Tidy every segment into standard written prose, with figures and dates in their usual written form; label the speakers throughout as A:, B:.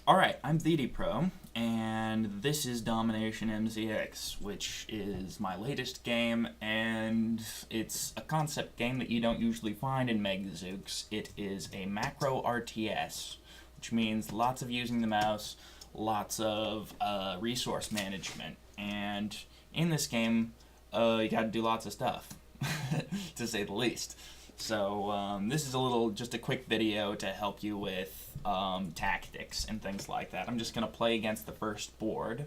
A: Alright, I'm ThDPro, and this is Domination MZX, which is my latest game, and it's a concept game that you don't usually find in Megazeux. It is a macro RTS, which means lots of using the mouse, lots of resource management, and in this game, you gotta do lots of stuff, to say the least. So this is just a quick video to help you with tactics and things like that. I'm just going to play against the first board,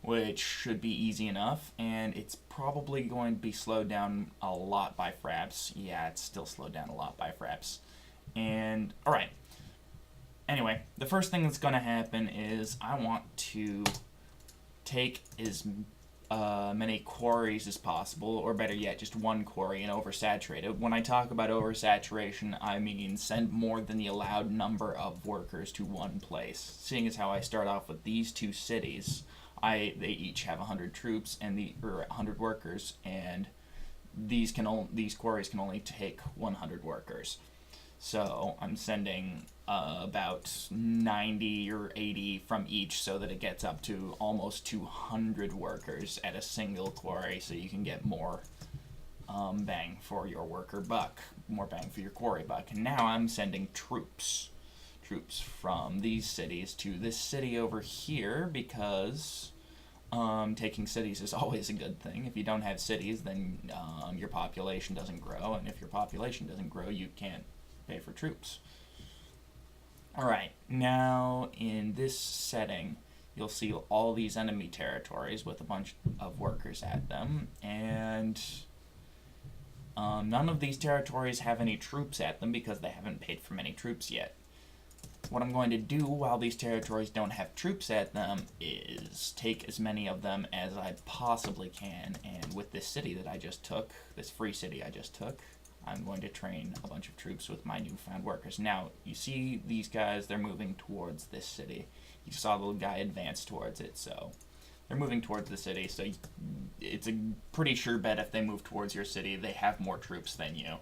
A: which should be easy enough, and it's probably going to be slowed down a lot by fraps. Yeah, it's still slowed down a lot by fraps. And, alright. Anyway, the first thing that's going to happen is I want to take as many quarries as possible, or better yet, just one quarry and oversaturate it. When I talk about oversaturation, I mean send more than the allowed number of workers to one place. Seeing as how I start off with these two cities, they each have 100 troops and 100 workers, and these quarries can only take 100 workers. So I'm sending about 90 or 80 from each so that it gets up to almost 200 workers at a single quarry, so you can get more bang for your worker buck, more bang for your quarry buck. And now I'm sending troops from these cities to this city over here, because taking cities is always a good thing. If you don't have cities, then your population doesn't grow, and if your population doesn't grow, you can't pay for troops. Alright, now in this setting, you'll see all these enemy territories with a bunch of workers at them, and none of these territories have any troops at them because they haven't paid for many troops yet. What I'm going to do while these territories don't have troops at them is take as many of them as I possibly can, and with this city that I just took, this free city I just took, I'm going to train a bunch of troops with my newfound workers. Now, you see these guys, they're moving towards this city. You saw the guy advance towards it, so they're moving towards the city, so it's a pretty sure bet if they move towards your city, they have more troops than you.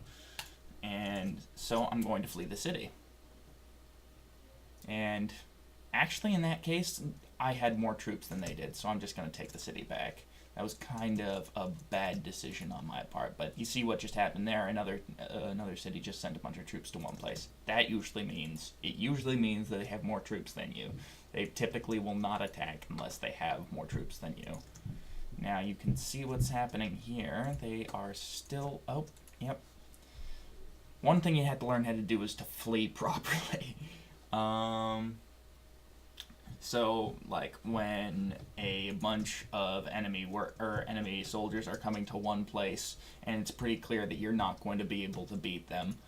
A: And so I'm going to flee the city. And actually, in that case, I had more troops than they did, so I'm just going to take the city back. That was kind of a bad decision on my part, but you see what just happened there. Another city just sent a bunch of troops to one place. That usually means that they have more troops than you. They typically will not attack unless they have more troops than you. Now you can see what's happening here. They are still... Oh, yep. One thing you have to learn how to do is to flee properly. So, like, when a bunch of enemy soldiers are coming to one place, and it's pretty clear that you're not going to be able to beat them,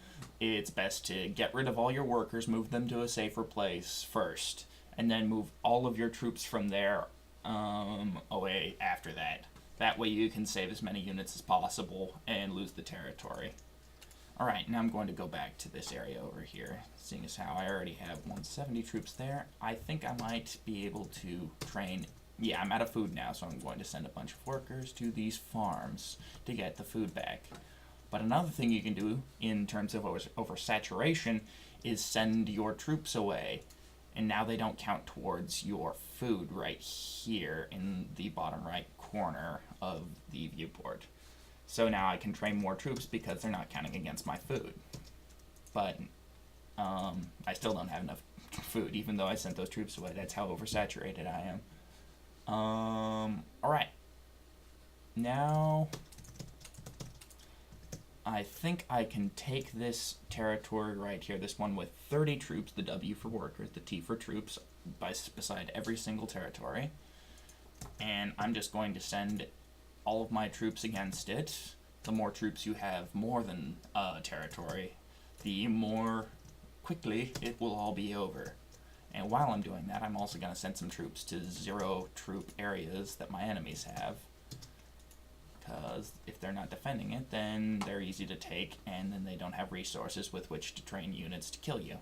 A: it's best to get rid of all your workers, move them to a safer place first, and then move all of your troops from there away after that. That way you can save as many units as possible and lose the territory. Alright, now I'm going to go back to this area over here, seeing as how I already have 170 troops there. I think I might be able to train... Yeah, I'm out of food now, so I'm going to send a bunch of workers to these farms to get the food back. But another thing you can do in terms of oversaturation is send your troops away, and now they don't count towards your food right here in the bottom right corner of the viewport. So now I can train more troops because they're not counting against my food. But I still don't have enough food, even though I sent those troops away. That's how oversaturated I am. Alright. Now, I think I can take this territory right here, this one with 30 troops, the W for workers, the T for troops, beside every single territory. And I'm just going to send all of my troops against it. The more troops you have more than territory, the more quickly it will all be over. And while I'm doing that, I'm also going to send some troops to 0 troop areas that my enemies have, because if they're not defending it, then they're easy to take, and then they don't have resources with which to train units to kill you.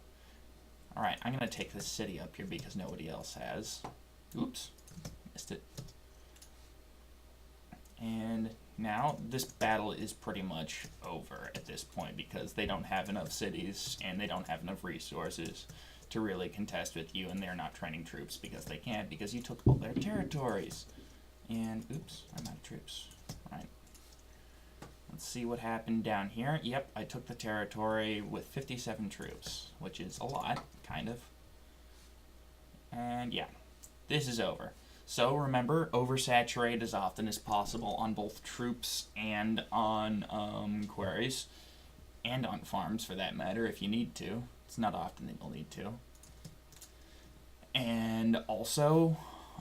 A: Alright, I'm going to take this city up here because nobody else has. Oops, missed it. And now this battle is pretty much over at this point because they don't have enough cities and they don't have enough resources to really contest with you, and they're not training troops because they can't, because you took all their territories. And, oops, I'm out of troops. Right. Let's see what happened down here. Yep, I took the territory with 57 troops, which is a lot, kind of. And yeah, this is over. So remember, oversaturate as often as possible on both troops and on queries, and on farms for that matter, if you need to. It's not often that you'll need to. And also,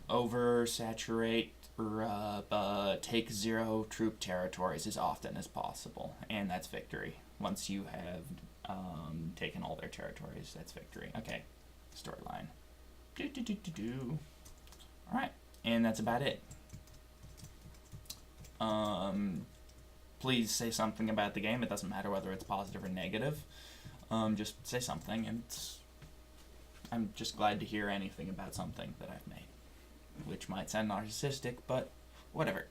A: oversaturate or take 0 troop territories as often as possible, and that's victory. Once you have taken all their territories, that's victory. Okay, storyline. Alright, and that's about it. Please say something about the game. It doesn't matter whether it's positive or negative. Just say something, and I'm just glad to hear anything about something that I've made. Which might sound narcissistic, but whatever.